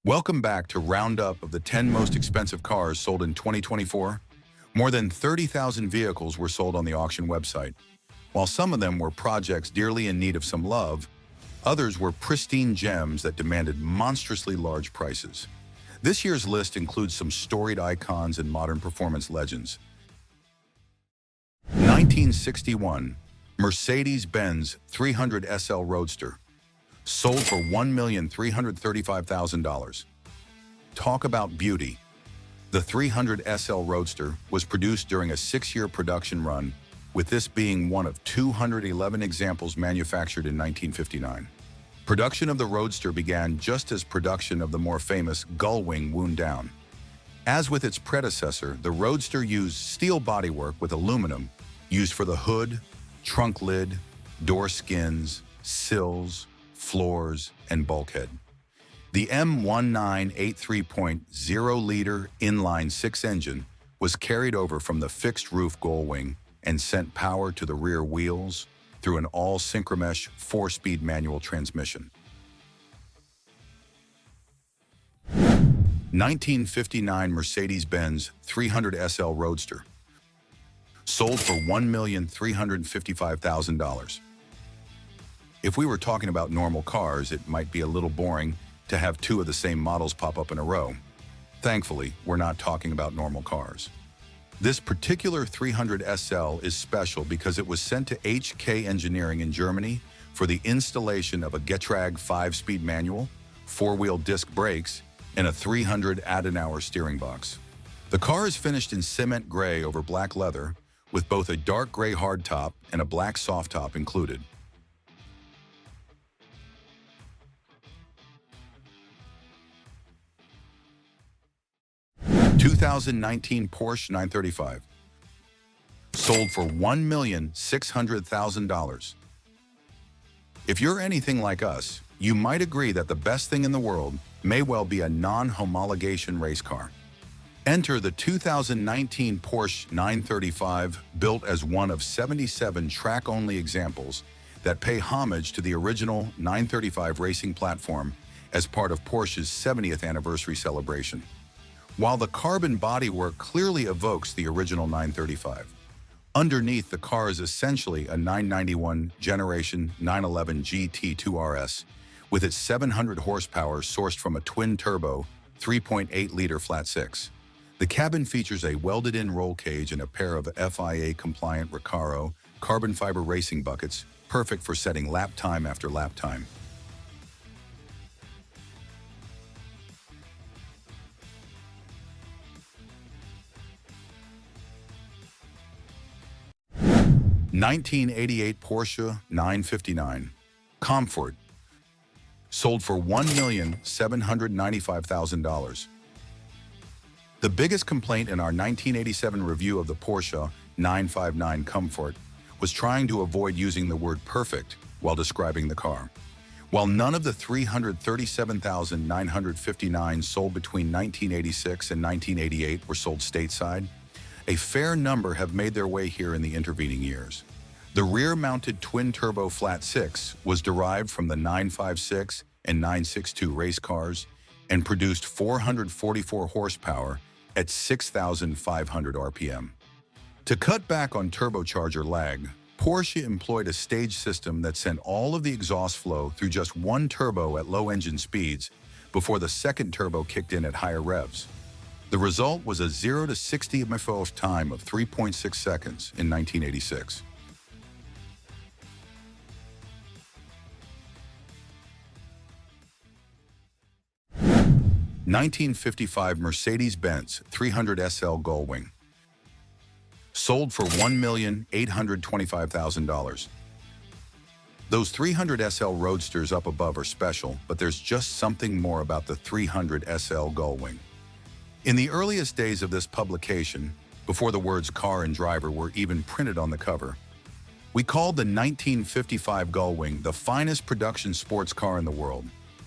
Welcome back to Roundup of the 10 most expensive cars sold in 2024. More than 30,000 vehicles were sold on the auction website. While some of them were projects dearly in need of some love, others were pristine gems that demanded monstrously large prices. This year's list includes some storied icons and modern performance legends. 1961, Mercedes-Benz 300 SL Roadster, sold for $1,335,000. Talk about beauty. The 300 SL Roadster was produced during a 6-year production run, with this being one of 211 examples manufactured in 1959. Production of the Roadster began just as production of the more famous Gullwing wound down. As with its predecessor, the Roadster used steel bodywork with aluminum used for the hood, trunk lid, door skins, sills, floors, and bulkhead. The M1983.0-liter inline-6 engine was carried over from the fixed-roof Gullwing and sent power to the rear wheels through an all-synchromesh 4-speed manual transmission. 1959 Mercedes-Benz 300 SL Roadster, sold for $1,355,000. If we were talking about normal cars, it might be a little boring to have two of the same models pop up in a row. Thankfully, we're not talking about normal cars. This particular 300 SL is special because it was sent to HK Engineering in Germany for the installation of a Getrag 5-speed manual, 4-wheel disc brakes, and a 300 Adenauer steering box. The car is finished in cement gray over black leather, with both a dark gray hardtop and a black soft top included. 2019 Porsche 935, sold for $1,600,000. If you're anything like us, you might agree that the best thing in the world may well be a non-homologation race car. Enter the 2019 Porsche 935, built as one of 77 track-only examples that pay homage to the original 935 racing platform as part of Porsche's 70th anniversary celebration. While the carbon bodywork clearly evokes the original 935, underneath the car is essentially a 991 generation 911 GT2 RS with its 700 horsepower sourced from a twin-turbo 3.8-liter flat-six. The cabin features a welded-in roll cage and a pair of FIA-compliant Recaro carbon fiber racing buckets, perfect for setting lap time after lap time. 1988 Porsche 959, Comfort, sold for $1,795,000. The biggest complaint in our 1987 review of the Porsche 959 Comfort was trying to avoid using the word perfect while describing the car. While none of the 337,959 sold between 1986 and 1988 were sold stateside, a fair number have made their way here in the intervening years. The rear-mounted twin-turbo flat-six was derived from the 956 and 962 race cars and produced 444 horsepower at 6,500 RPM. To cut back on turbocharger lag, Porsche employed a stage system that sent all of the exhaust flow through just one turbo at low engine speeds before the second turbo kicked in at higher revs. The result was a 0 to 60 mph time of 3.6 seconds in 1986. (1955) Mercedes-Benz 300 SL Gullwing, sold for $1,825,000. Those 300 SL Roadsters up above are special, but there's just something more about the 300 SL Gullwing. In the earliest days of this publication, before the words car and driver were even printed on the cover, we called the 1955 Gullwing the finest production sports car in the world.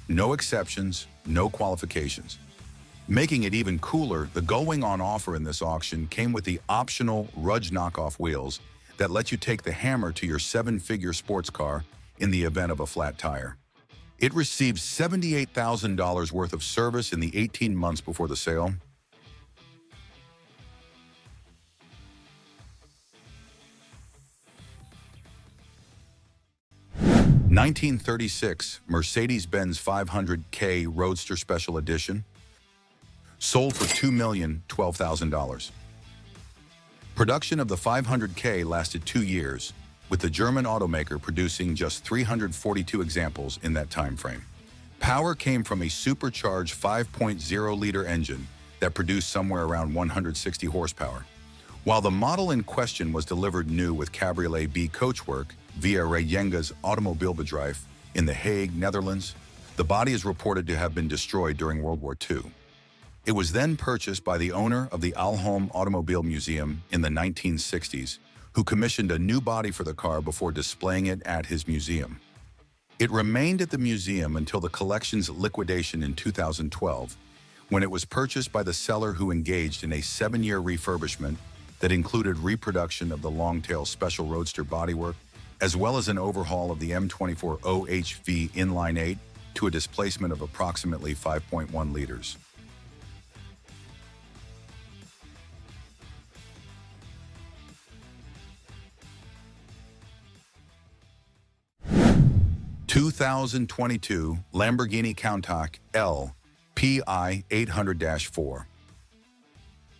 No exceptions, no qualifications. Making it even cooler, the Gullwing on offer in this auction came with the optional Rudge knockoff wheels that let you take the hammer to your 7-figure sports car in the event of a flat tire. It received $78,000 worth of service in the 18 months before the sale. 1936 Mercedes-Benz 500K Roadster Special Edition, sold for $2,012,000. Production of the 500K lasted 2 years, with the German automaker producing just 342 examples in that time frame. Power came from a supercharged 5.0-liter engine that produced somewhere around 160 horsepower. While the model in question was delivered new with Cabriolet B coachwork via Reyenga's Automobilbedrijf in The Hague, Netherlands, the body is reported to have been destroyed during World War II. It was then purchased by the owner of the Alholm Automobile Museum in the 1960s, who commissioned a new body for the car before displaying it at his museum. It remained at the museum until the collection's liquidation in 2012, when it was purchased by the seller, who engaged in a 7-year refurbishment that included reproduction of the Longtail Special Roadster bodywork, as well as an overhaul of the M24 OHV Inline 8 to a displacement of approximately 5.1 liters. (2022) Lamborghini Countach L PI 800-4,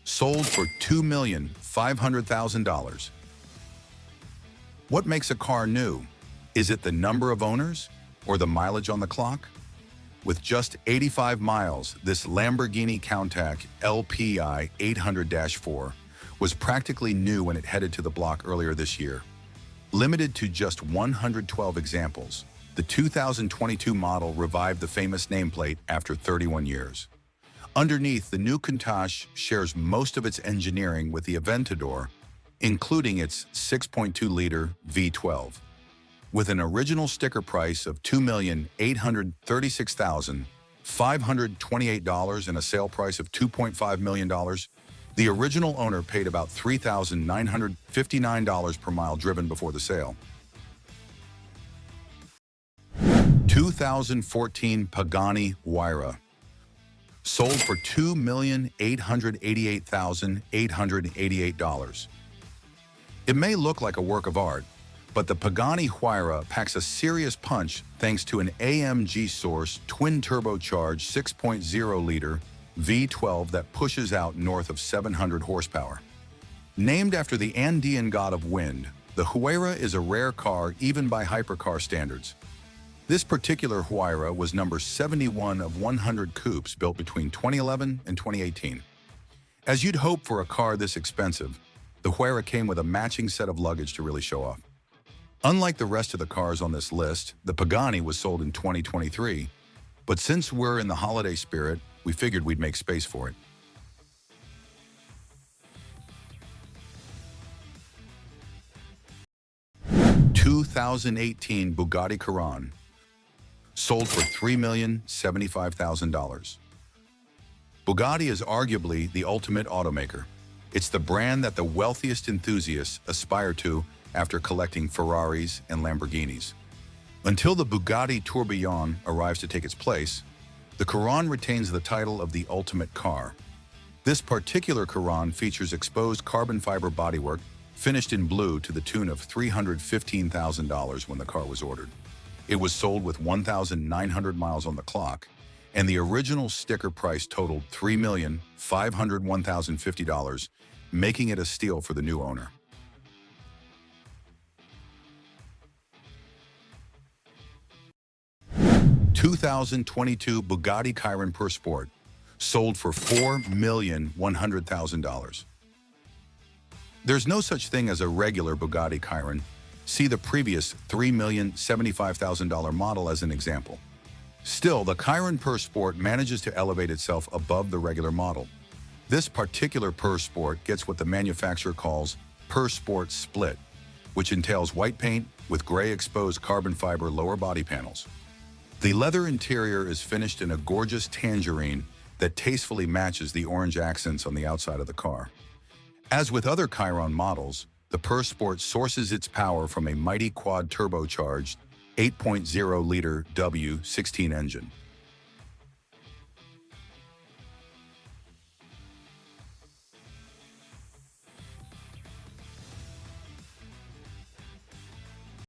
sold for $2,500,000. What makes a car new? Is it the number of owners or the mileage on the clock? With just 85 miles, this Lamborghini Countach LPI 800-4 was practically new when it headed to the block earlier this year. Limited to just 112 examples, the 2022 model revived the famous nameplate after 31 years. Underneath, the new Countach shares most of its engineering with the Aventador, including its 6.2-liter V12. With an original sticker price of $2,836,528 and a sale price of $2.5 million, the original owner paid about $3,959 per mile driven before the sale. 2014 Pagani Huayra, sold for $2,888,888. It may look like a work of art, but the Pagani Huayra packs a serious punch thanks to an AMG-sourced twin-turbocharged 6.0-liter V12 that pushes out north of 700 horsepower. Named after the Andean god of wind, the Huayra is a rare car even by hypercar standards. This particular Huayra was number 71 of 100 coupes built between 2011 and 2018. As you'd hope for a car this expensive, the Huayra came with a matching set of luggage to really show off. Unlike the rest of the cars on this list, the Pagani was sold in 2023, but since we're in the holiday spirit, we figured we'd make space for it. (2018) Bugatti Chiron, sold for $3,075,000. Bugatti is arguably the ultimate automaker. It's the brand that the wealthiest enthusiasts aspire to after collecting Ferraris and Lamborghinis. Until the Bugatti Tourbillon arrives to take its place, the Chiron retains the title of the ultimate car. This particular Chiron features exposed carbon fiber bodywork finished in blue to the tune of $315,000 when the car was ordered. It was sold with 1,900 miles on the clock, and the original sticker price totaled $3,501,050, making it a steal for the new owner. (2022) Bugatti Chiron Sport, sold for $4,100,000. There's no such thing as a regular Bugatti Chiron. See the previous $3,075,000 model as an example. Still, the Chiron Sport manages to elevate itself above the regular model. This particular Sport gets what the manufacturer calls Sport Split, which entails white paint with gray exposed carbon fiber lower body panels. The leather interior is finished in a gorgeous tangerine that tastefully matches the orange accents on the outside of the car. As with other Chiron models, the Sport sources its power from a mighty quad turbocharged 8.0-liter W16 engine.